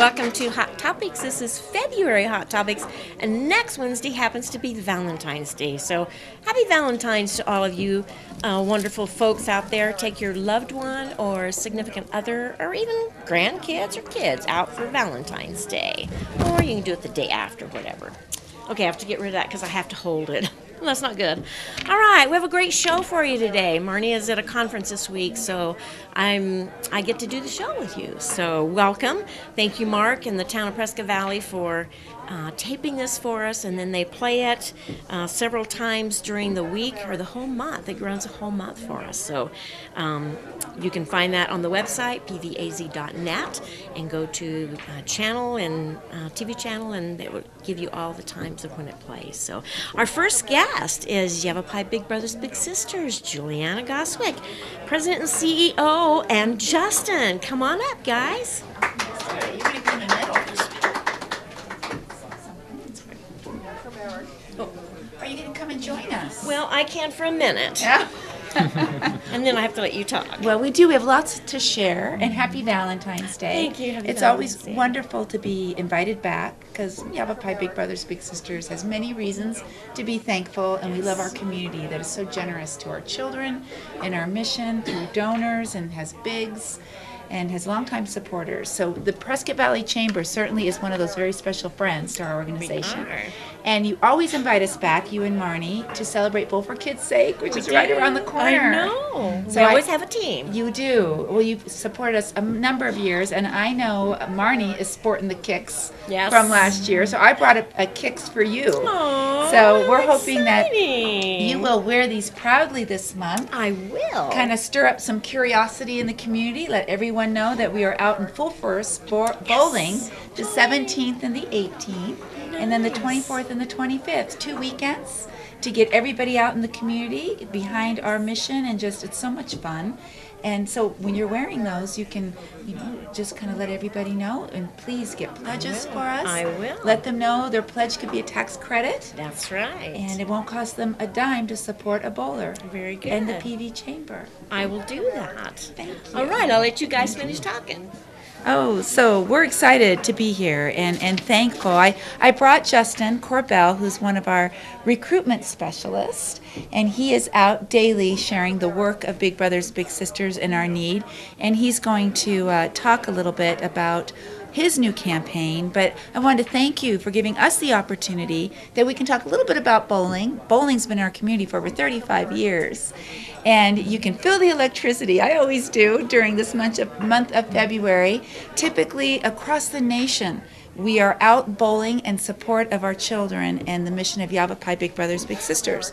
welcome to Hot Topics. This is February Hot Topics, and next Wednesday happens to be Valentine's Day. So happy Valentine's to all of you wonderful folks out there. Take your loved one or significant other or even grandkids or kids out for Valentine's Day. Or you can do it the day after, whatever. Okay, I have to get rid of that because I have to hold it. Well, that's not good. All right, we have a great show for you today. Marnie is at a conference this week, so I get to do the show with you. So welcome. Thank you, Mark, and the town of Prescott Valley for taping this for us, and then they play it several times during the week or the whole month. It runs a whole month for us. So you can find that on the website, pvaz.net, and go to channel and TV channel, and it will give you all the times of when it plays. So our first guest is Yavapai Big Brothers Big Sisters, Juliana Goswick, President and CEO, and Justin. Come on up, guys. You're going to be in the middle. Are you going to come and join us? Well, I can for a minute. Yeah. And then I have to let you talk. Well, we do. We have lots to share, and happy Valentine's Day. Thank you. Happy It's Valentine's always Day. wonderful to be invited back because Yavapai Big Brothers Big Sisters has many reasons to be thankful, and we love our community that is so generous to our children and our mission through donors, and has bigs and has longtime supporters. So the Prescott Valley Chamber certainly is one of those very special friends to our organization. We are. And you always invite us back, you and Marnie, to celebrate Bowl for Kids' Sake, which is right around the corner. I know. So we always have a team. You do. Well, you've supported us a number of years, and I know Marnie is sporting the kicks Yes. from last year, so I brought a kicks for you. Aww, So we're hoping that exciting. you will wear these proudly this month. I will. Kind of stir up some curiosity in the community. Let everyone know that we are out in full force bowling the 17th and the 18th, and then the 24th and the 25th. 2 weekends to get everybody out in the community behind our mission, and just it's so much fun. And so when you're wearing those, you can, just kind of let everybody know, and please get pledges for us. I will. Let them know their pledge could be a tax credit. That's right. And it won't cost them a dime to support a bowler. Very good. And the PV Chamber. I will do that. Thank you. All right, I'll let you guys finish talking. Oh, so we're excited to be here and thankful. I brought Justin Corbell, who's one of our recruitment specialists, and he is out daily sharing the work of Big Brothers Big Sisters and our need, and he's going to talk a little bit about his new campaign. But I wanted to thank you for giving us the opportunity that we can talk a little bit about bowling. Bowling's been in our community for over 35 years. And you can feel the electricity, I always do, during this month of February. Typically across the nation, we are out bowling in support of our children and the mission of Yavapai Big Brothers Big Sisters.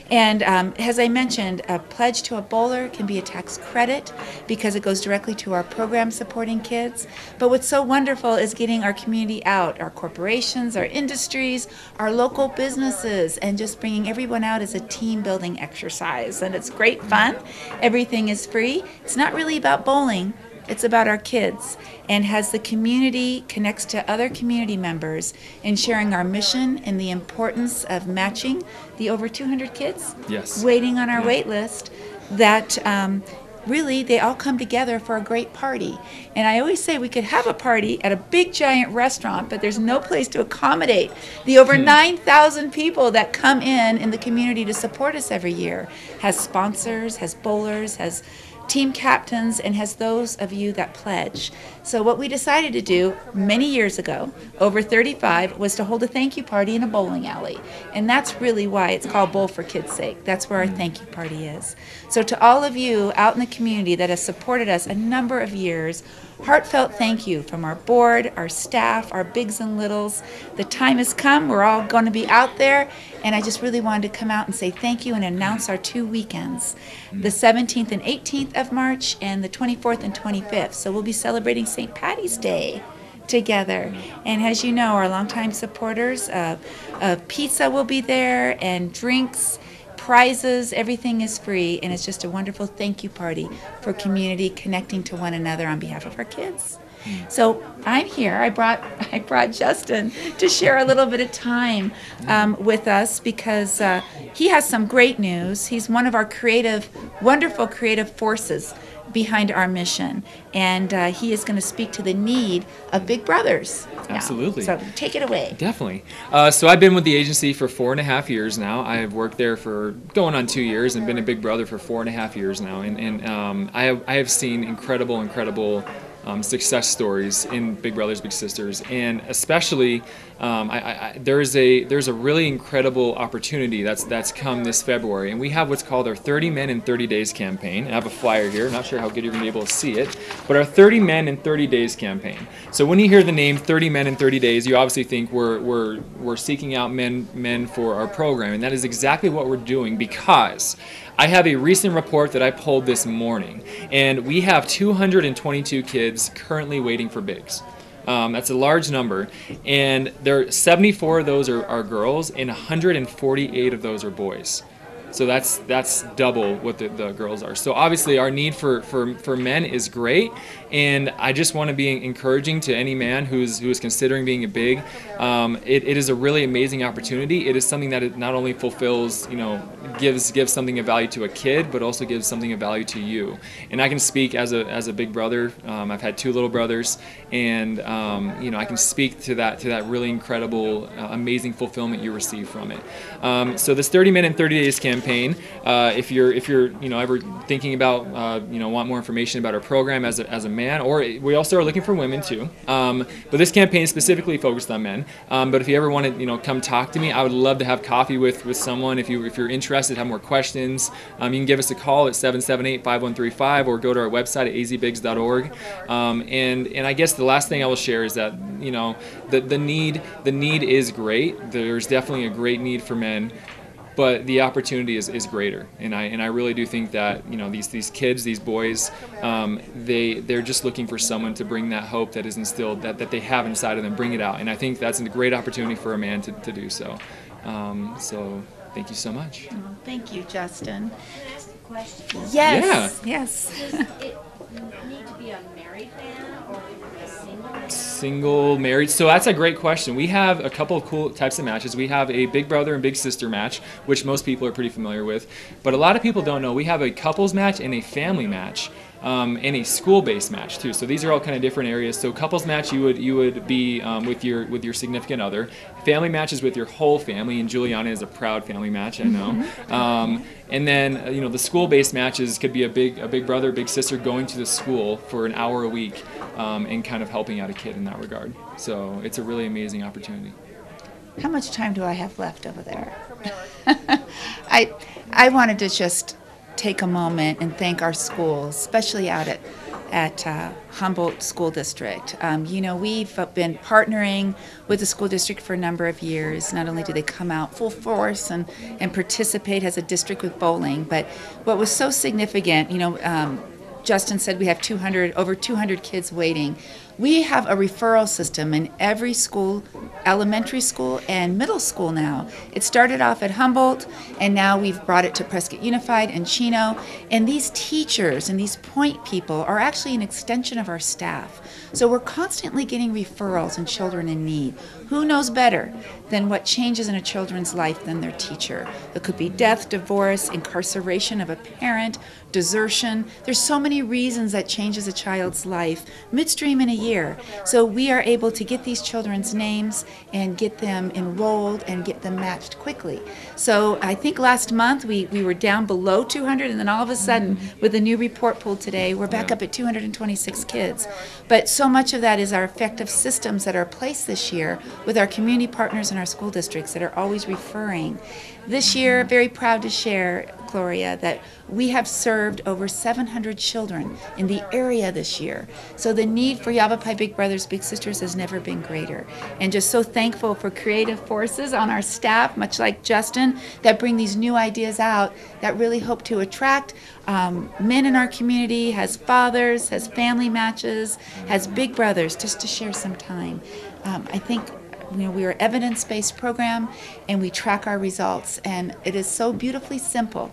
And as I mentioned, a pledge to a bowler can be a tax credit because it goes directly to our program supporting kids. But what's so wonderful is getting our community out, our corporations, our industries, our local businesses, and just bringing everyone out as a team building exercise. And it's great fun. Everything is free. It's not really about bowling. It's about our kids, and has the community connects to other community members in sharing our mission and the importance of matching the over 200 kids waiting on our wait list, that really they all come together for a great party. And I always say we could have a party at a big giant restaurant, but there's no place to accommodate the over 9,000 people that come in the community to support us every year. Has sponsors, has bowlers, has team captains, and has those of you that pledge. So what we decided to do many years ago, over 35, was to hold a thank you party in a bowling alley. And that's really why it's called Bowl for Kids' Sake. That's where our thank you party is. So to all of you out in the community that have supported us a number of years, heartfelt thank you from our board, our staff, our bigs and littles. The time has come. We're all going to be out there, and I just really wanted to come out and say thank you and announce our 2 weekends, the 17th and 18th of March and the 24th and 25th. So we'll be celebrating St. Patty's Day together. And as you know, our longtime supporters, pizza will be there, and drinks, prizes, everything is free, and it's just a wonderful thank you party for community connecting to one another on behalf of our kids. So I'm here. I brought Justin to share a little bit of time with us because he has some great news. He's one of our wonderful creative forces behind our mission, and he is going to speak to the need of Big Brothers now. Absolutely. So take it away. Definitely. So I've been with the agency for 4.5 years now. I have worked there for going on 2 years and been a Big Brother for 4.5 years now. And I have seen incredible success stories in Big Brothers Big Sisters, and especially there's a really incredible opportunity that's come this February, and we have what's called our 30 Men in 30 Days campaign. I have a flyer here. Not sure how good you're going to be able to see it, but our 30 Men in 30 Days campaign. So when you hear the name 30 Men in 30 Days, you obviously think we're seeking out men for our program, and that is exactly what we're doing, because I have a recent report that I pulled this morning, and we have 222 kids currently waiting for Bigs. That's a large number, and 74 of those are girls, and 148 of those are boys. So that's double what the girls are. So obviously our need for men is great, and I just want to be encouraging to any man who is considering being a big. It is a really amazing opportunity. It is something that it not only fulfills, gives something of value to a kid, but also gives something of value to you. And I can speak as a big brother. I've had 2 little brothers, and I can speak to that really incredible, amazing fulfillment you receive from it. So this 30 Men in 30 Days campaign, if you're ever thinking about want more information about our program as a man, or we also are looking for women too, but this campaign is specifically focused on men. But if you ever want to come talk to me, I would love to have coffee with someone. If you're interested, have more questions, you can give us a call at 778-5135 or go to our website at azbigs.org. And I guess the last thing I will share is that the need is great. There's definitely a great need for men, but the opportunity is greater, and I really do think that these kids, these boys, they're just looking for someone to bring that hope that is instilled, that they have inside of them, bring it out, and I think that's a great opportunity for a man to do so. So thank you so much. Oh, thank you, Justin. Can I ask a question? Yes. Yeah. Yes. Does it need to be a married man or a single man? Single, married. So that's a great question. We have a couple of cool types of matches. We have a Big Brother and Big Sister match, which most people are pretty familiar with. But a lot of people don't know we have a couples match and a family match. And a school-based match too. So these are all kind of different areas. So couples match, you would be with your significant other. Family match is with your whole family, and Juliana is a proud family match, I know. And then the school-based matches could be a big brother, big sister going to the school for an hour a week, and kind of helping out a kid in that regard. So it's a really amazing opportunity. How much time do I have left over there? I wanted to just take a moment and thank our schools, especially out at Humboldt School District. We've been partnering with the school district for a number of years. Not only do they come out full force and participate as a district with bowling, but what was so significant, Justin said we have over 200 kids waiting. We have a referral system in every school, elementary school and middle school now. It started off at Humboldt, and now we've brought it to Prescott Unified and Chino. And these teachers and these point people are actually an extension of our staff. So we're constantly getting referrals and children in need. Who knows better than what changes in a children's life than their teacher? It could be death, divorce, incarceration of a parent, desertion. There's so many reasons that changes a child's life midstream in a year. So we are able to get these children's names and get them enrolled and get them matched quickly. So I think last month we were down below 200, and then all of a sudden with the new report pulled today, we're back up at 226 kids. But so much of that is our effective systems that are placed this year with our community partners and our school districts that are always referring. This year, very proud to share, Gloria, that we have served over 700 children in the area this year. So the need for Yavapai Big Brothers Big Sisters has never been greater. And just so thankful for creative forces on our staff, much like Justin, that bring these new ideas out that really hope to attract men in our community, has fathers, has family matches, has Big Brothers, just to share some time. I think we are an evidence-based program, and we track our results, and it is so beautifully simple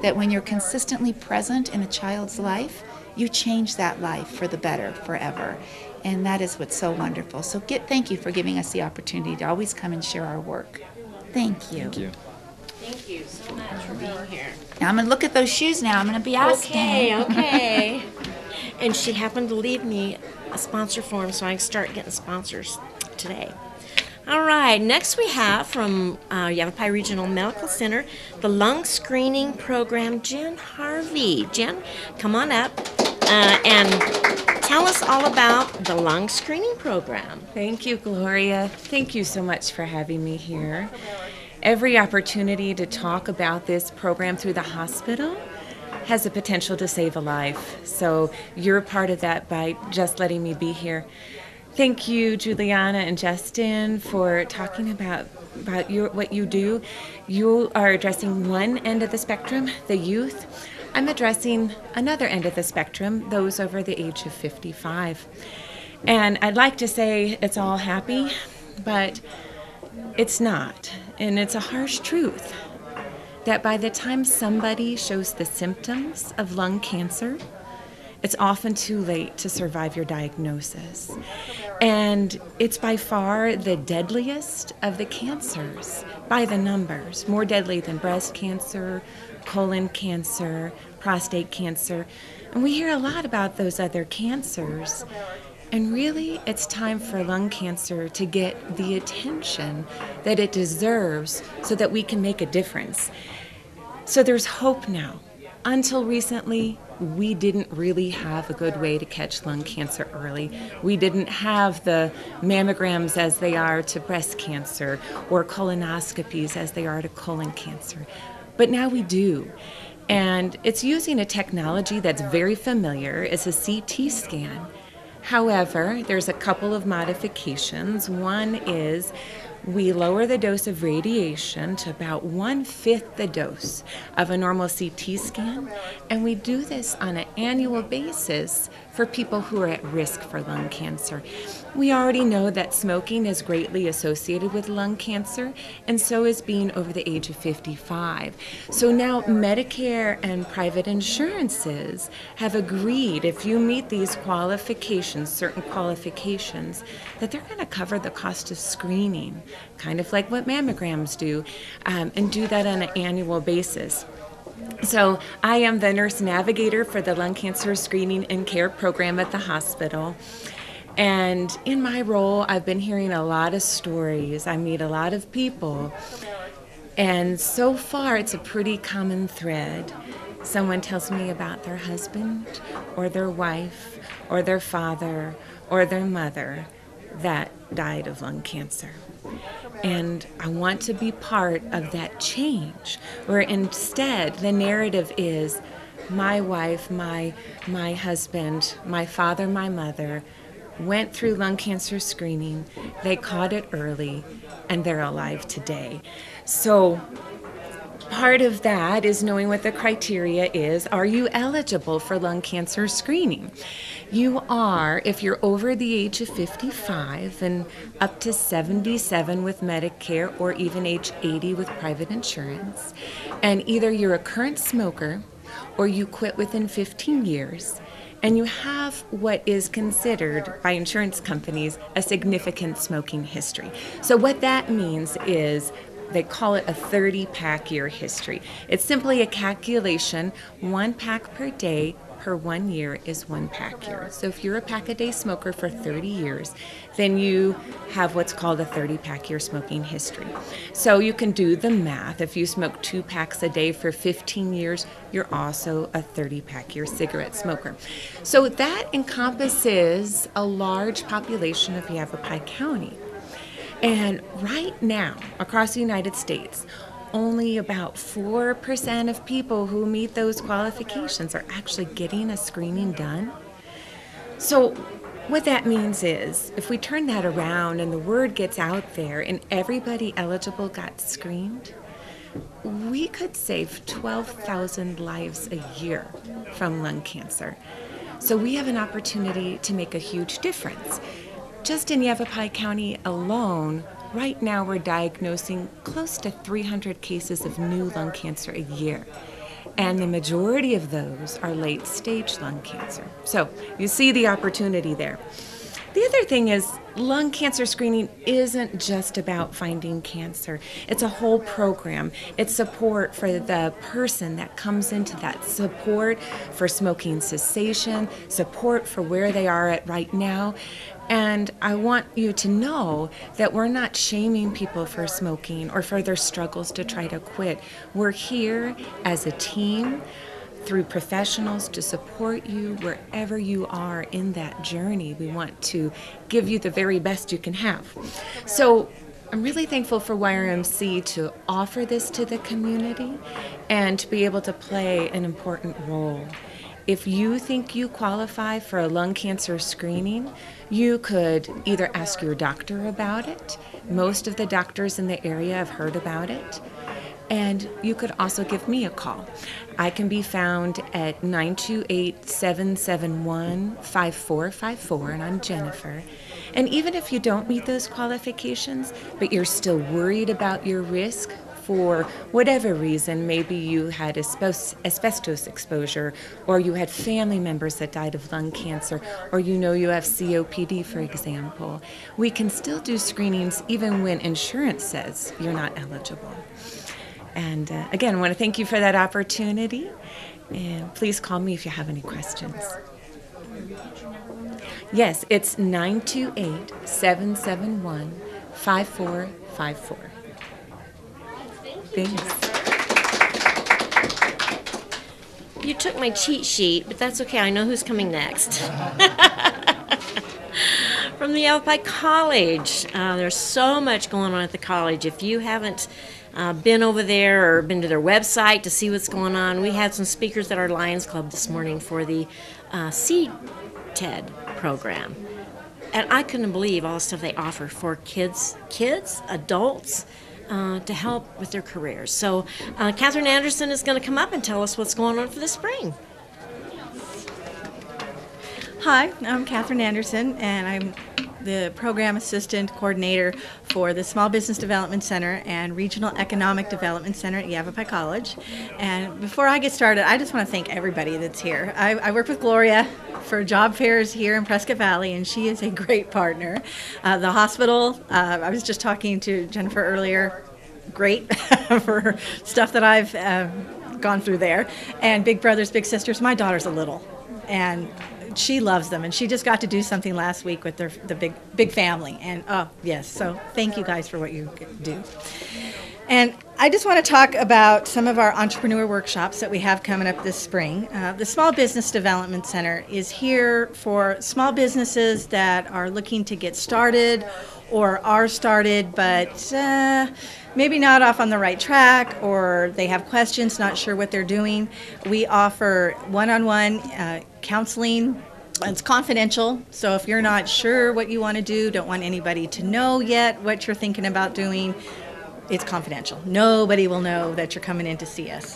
that when you're consistently present in a child's life, you change that life for the better forever. And that is what's so wonderful. So thank you for giving us the opportunity to always come and share our work. Thank you. Thank you. Thank you so much for being here. Now I'm going to look at those shoes now. I'm going to be asking. Okay. And she happened to leave me a sponsor form, so I can start getting sponsors today. All right, next we have from Yavapai Regional Medical Center, the lung screening program, Jen Harvey. Jen, come on up and tell us all about the lung screening program. Thank you, Gloria. Thank you so much for having me here. Every opportunity to talk about this program through the hospital has the potential to save a life. So you're part of that by just letting me be here. Thank you, Juliana and Justin, for talking about what you do. You are addressing one end of the spectrum, the youth. I'm addressing another end of the spectrum, those over the age of 55. And I'd like to say it's all happy, but it's not. And it's a harsh truth that by the time somebody shows the symptoms of lung cancer, it's often too late to survive your diagnosis. And it's by far the deadliest of the cancers, by the numbers, more deadly than breast cancer, colon cancer, prostate cancer. And we hear a lot about those other cancers. And really, it's time for lung cancer to get the attention that it deserves so that we can make a difference. So there's hope now. Until recently, we didn't really have a good way to catch lung cancer early. We didn't have the mammograms as they are to breast cancer or colonoscopies as they are to colon cancer. But now we do. And it's using a technology that's very familiar. It's a CT scan. However, there's a couple of modifications. One is we lower the dose of radiation to about 1/5 the dose of a normal CT scan, and we do this on an annual basis for people who are at risk for lung cancer. We already know that smoking is greatly associated with lung cancer, and so is being over the age of 55. So now Medicare and private insurances have agreed, if you meet these qualifications, certain qualifications, that they're going to cover the cost of screening, kind of like what mammograms do, and do that on an annual basis. So I am the nurse navigator for the lung cancer screening and care program at the hospital. And in my role, I've been hearing a lot of stories. I meet a lot of people. And so far, it's a pretty common thread. Someone tells me about their husband or their wife or their father or their mother that died of lung cancer. And I want to be part of that change, where instead the narrative is my wife, my husband, my father, my mother went through lung cancer screening, they caught it early, and they're alive today. So part of that is knowing what the criteria is. Are you eligible for lung cancer screening? You are if you're over the age of 55 and up to 77 with Medicare or even age 80 with private insurance. And either you're a current smoker or you quit within 15 years and you have what is considered by insurance companies a significant smoking history. So what that means is they call it a 30-pack year history. It's simply a calculation. 1 pack per day per 1 year is 1 pack year. So if you're a pack-a-day smoker for 30 years, then you have what's called a 30-pack year smoking history. So you can do the math. If you smoke 2 packs a day for 15 years, you're also a 30-pack year cigarette smoker. So that encompasses a large population of Yavapai County. And right now, across the United States, only about 4% of people who meet those qualifications are actually getting a screening done. So what that means is, if we turn that around and the word gets out there and everybody eligible got screened, we could save 12,000 lives a year from lung cancer. So we have an opportunity to make a huge difference. Just in Yavapai County alone, right now we're diagnosing close to 300 cases of new lung cancer a year. and the majority of those are late-stage lung cancer. So you see the opportunity there. The other thing is lung cancer screening isn't just about finding cancer. It's a whole program. It's support for the person that comes into that, support for smoking cessation, support for where they are at right now. And I want you to know that we're not shaming people for smoking or for their struggles to try to quit. We're here as a team through professionals to support you wherever you are in that journey. We want to give you the very best you can have. So I'm really thankful for YRMC to offer this to the community and to be able to play an important role. If you think you qualify for a lung cancer screening, you could either ask your doctor about it. Most of the doctors in the area have heard about it. And you could also give me a call. I can be found at 928-771-5454, and I'm Jennifer. And even if you don't meet those qualifications, but you're still worried about your risk for whatever reason, maybe you had asbestos exposure, or you had family members that died of lung cancer, or you know you have COPD, for example, we can still do screenings even when insurance says you're not eligible. And again, I want to thank you for that opportunity. And please call me if you have any questions. Yes, it's 928-771-5454. Thanks. You took my cheat sheet, but that's okay. I know who's coming next. From the Yavapai College. There's so much going on at the college. If you haven't been over there or been to their website to see what's going on, we had some speakers at our Lions Club this morning for the CTED program. And I couldn't believe all the stuff they offer for kids, adults, to help with their careers. So Catherine Anderson is going to come up and tell us what's going on for the spring. Hi, I'm Catherine Anderson, and I'm the Program Assistant Coordinator for the Small Business Development Center and Regional Economic Development Center at Yavapai College. And before I get started, I just want to thank everybody that's here. I work with Gloria for job fairs here in Prescott Valley, and she is a great partner. The hospital, I was just talking to Jennifer earlier, great for stuff that I've gone through there. And Big Brothers, Big Sisters, my daughter's a little, and she loves them, and she just got to do something last week with the big family. And oh yes, so thank you guys for what you do. And I just want to talk about some of our entrepreneur workshops that we have coming up this spring. The Small Business Development Center is here for small businesses that are looking to get started or are started, but maybe not off on the right track, or they have questions, not sure what they're doing. We offer one-on-one counseling. It's confidential, so if you're not sure what you want to do, don't want anybody to know yet what you're thinking about doing, it's confidential. Nobody will know that you're coming in to see us.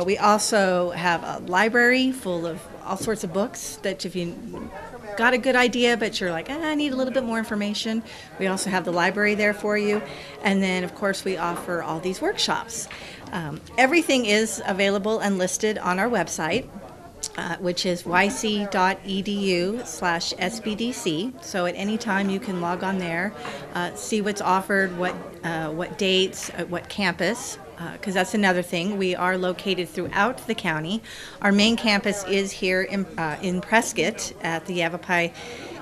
We also have a library full of all sorts of books that if you got a good idea but you're like, I need a little bit more information, we also have the library there for you. And then of course we offer all these workshops. Everything is available and listed on our website, which is yc.edu/SBDC. So at any time you can log on there, see what's offered, what dates, what campus, because that's another thing. We are located throughout the county. Our main campus is here in Prescott at the Yavapai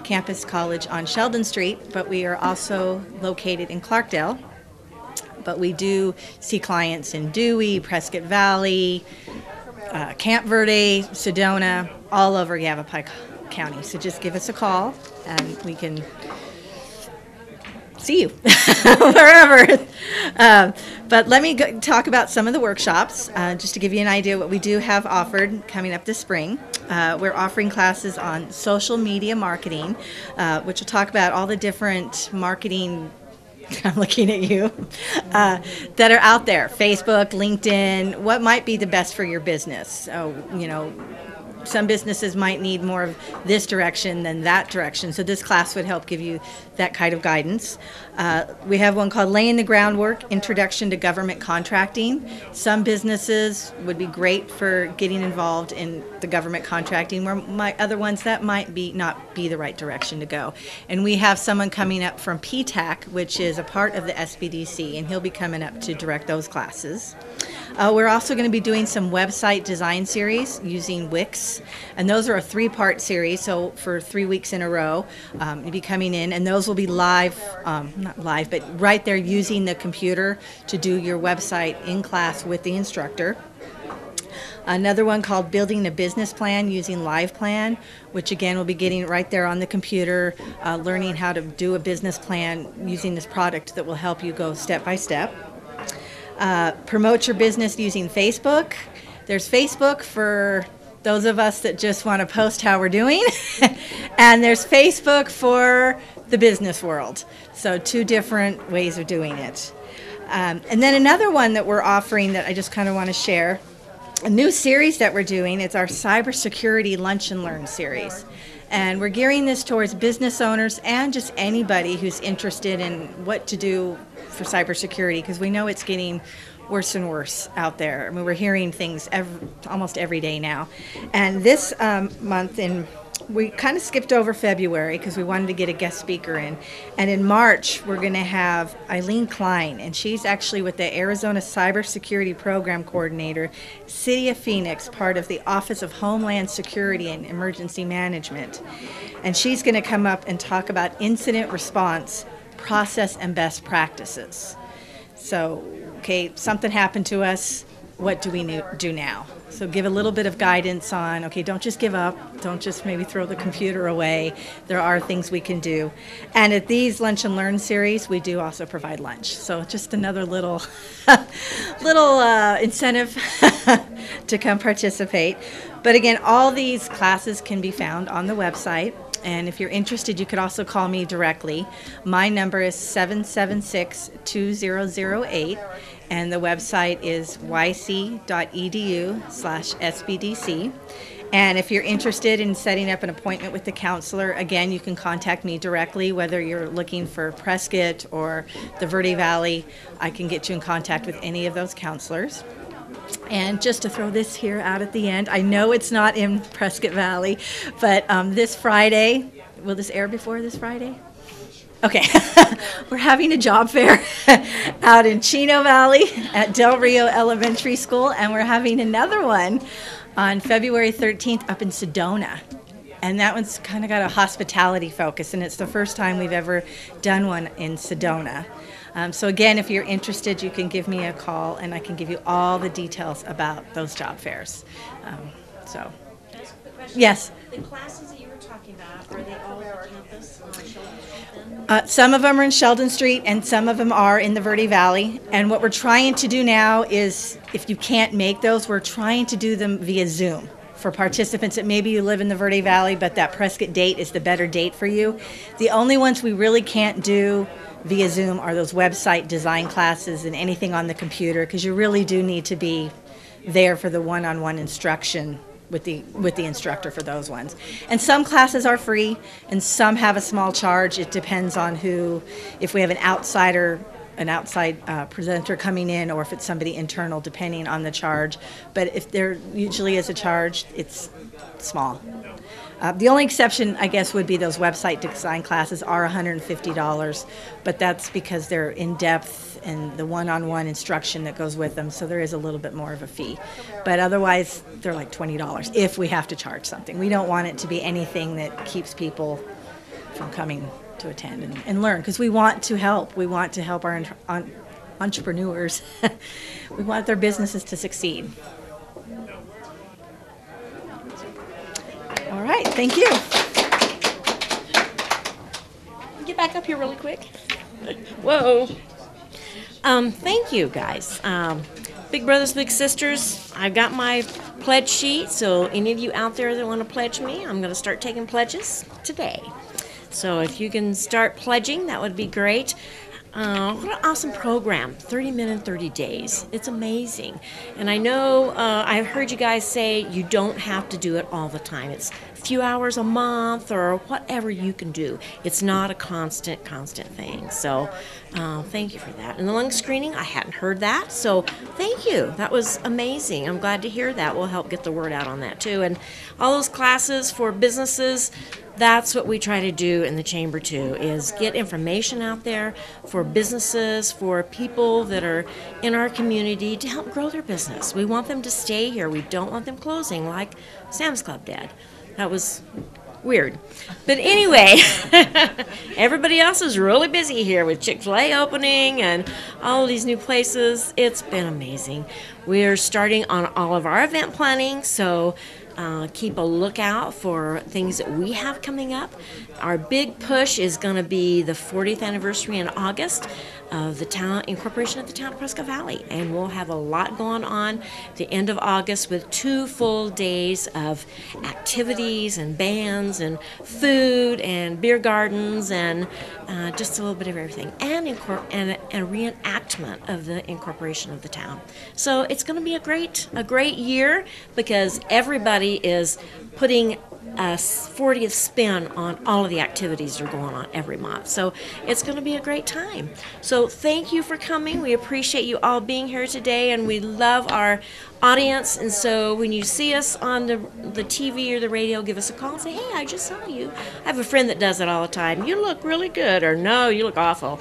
Campus College on Sheldon Street, but we are also located in Clarkdale. But we do see clients in Dewey, Prescott Valley, Camp Verde, Sedona, all over Yavapai County. So just give us a call and we can see you wherever. But let me talk about some of the workshops, just to give you an idea what we do have offered coming up this spring. We're offering classes on social media marketing, which will talk about all the different marketing I'm looking at you, that are out there, Facebook, LinkedIn, what might be the best for your business. So, some businesses might need more of this direction than that direction. So this class would help give you that kind of guidance. We have one called Laying the Groundwork, Introduction to Government Contracting. Some businesses would be great for getting involved in the government contracting, where other ones that might not be the right direction to go. And we have someone coming up from PTAC, which is a part of the SBDC, and he'll be coming up to direct those classes. We're also going to be doing some website design series using Wix, and those are a 3-part series, so for 3 weeks in a row, you'll be coming in, and those will be live, not live, but right there using the computer to do your website in class with the instructor. Another one called Building a Business Plan using LivePlan, which again will be getting right there on the computer, learning how to do a business plan using this product that will help you go step by step. Promote your business using Facebook. There's Facebook for those of us that just want to post how we're doing, and there's Facebook for the business world. So 2 different ways of doing it. And then another one that we're offering that I just kind of want to share, a new series that we're doing. It's our Cybersecurity Lunch and Learn series. And we're gearing this towards business owners and just anybody who's interested in what to do for cybersecurity, because we know it's getting worse and worse out there. I mean, we're hearing things almost every day now. And this month, we kind of skipped over February because we wanted to get a guest speaker in. And in March, we're going to have Eileen Klein, and she's actually with the Arizona Cybersecurity Program Coordinator, City of Phoenix, part of the Office of Homeland Security and Emergency Management. And she's going to come up and talk about incident response, process, and best practices. So, okay, something happened to us. What do we do now? So give a little bit of guidance on, okay, don't just give up. Don't just maybe throw the computer away. There are things we can do. And at these Lunch and Learn series, we do also provide lunch. So just another little incentive to come participate. But again, all these classes can be found on the website. And if you're interested, you could also call me directly. My number is 776-2008. And the website is yc.edu/SBDC. And if you're interested in setting up an appointment with the counselor, again, you can contact me directly, whether you're looking for Prescott or the Verde Valley. I can get you in contact with any of those counselors. And just to throw this here out at the end, I know it's not in Prescott Valley, but this Friday, will this air before this Friday? Okay, we're having a job fair out in Chino Valley at Del Rio Elementary School, and we're having another one on February 13th up in Sedona. And that one's kind of got a hospitality focus, and it's the first time we've ever done one in Sedona. So again, if you're interested, you can give me a call, and I can give you all the details about those job fairs. So, yes? The classes that you were talking about, are they all on campus on Sheldon Street then? Some of them are in Sheldon Street, and some of them are in the Verde Valley. And what we're trying to do now is, if you can't make those, we're trying to do them via Zoom for participants that maybe you live in the Verde Valley, but that Prescott date is the better date for you. The only ones we really can't do via Zoom are those website design classes and anything on the computer, because you really do need to be there for the one-on-one instruction with the instructor for those ones. And some classes are free and some have a small charge. It depends on who, if we have an outside presenter coming in, or if it's somebody internal, depending on the charge. But if there usually is a charge, it's small. The only exception, I guess, would be those website design classes are $150, but that's because they're in-depth and the one-on-one instruction that goes with them, so there is a little bit more of a fee. But otherwise, they're like $20 if we have to charge something. We don't want it to be anything that keeps people from coming to attend and learn, because we want to help. We want to help our entrepreneurs. We want their businesses to succeed. All right, thank you. Get back up here really quick. Whoa. Thank you, guys. Big brothers, big sisters, I've got my pledge sheet, so any of you out there that want to pledge me, I'm going to start taking pledges today. So if you can start pledging, that would be great. What an awesome program, 30 Men in 30 Days. It's amazing. And I know I've heard you guys say you don't have to do it all the time. It's a few hours a month or whatever you can do. It's not a constant thing. So thank you for that. And the lung screening, I hadn't heard that. So thank you. That was amazing. I'm glad to hear that. We'll help get the word out on that too. And all those classes for businesses, that's what we try to do in the chamber too, is get information out there for businesses, for people that are in our community to help grow their business. We want them to stay here. We don't want them closing like Sam's Club did. That was weird. But anyway, everybody else is really busy here with Chick-fil-A opening and all of these new places. It's been amazing. We're starting on all of our event planning, so keep a lookout for things that we have coming up. Our big push is going to be the 40th anniversary in August of the incorporation of the town of Prescott Valley, and we'll have a lot going on at the end of August with 2 full days of activities and bands and food and beer gardens and just a little bit of everything, and a reenactment of the incorporation of the town. So it's going to be a great year because everybody is putting a 40th spin on all of the activities that are going on every month. So it's going to be a great time. So thank you for coming. We appreciate you all being here today, and we love our audience. And so when you see us on the TV or the radio, give us a call and say, hey, I just saw you. I have a friend that does it all the time. You look really good, or no, you look awful.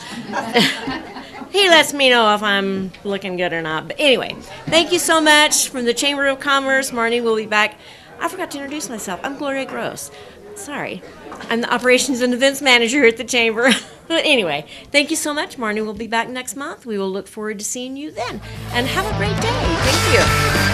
He lets me know if I'm looking good or not. But anyway, thank you so much. From the Chamber of Commerce, Marnie will be back. I forgot to introduce myself. I'm Gloria Gross. Sorry. I'm the Operations and Events Manager at the Chamber. But anyway, thank you so much. Marnie will be back next month. We will look forward to seeing you then. And have a great day. Thank you.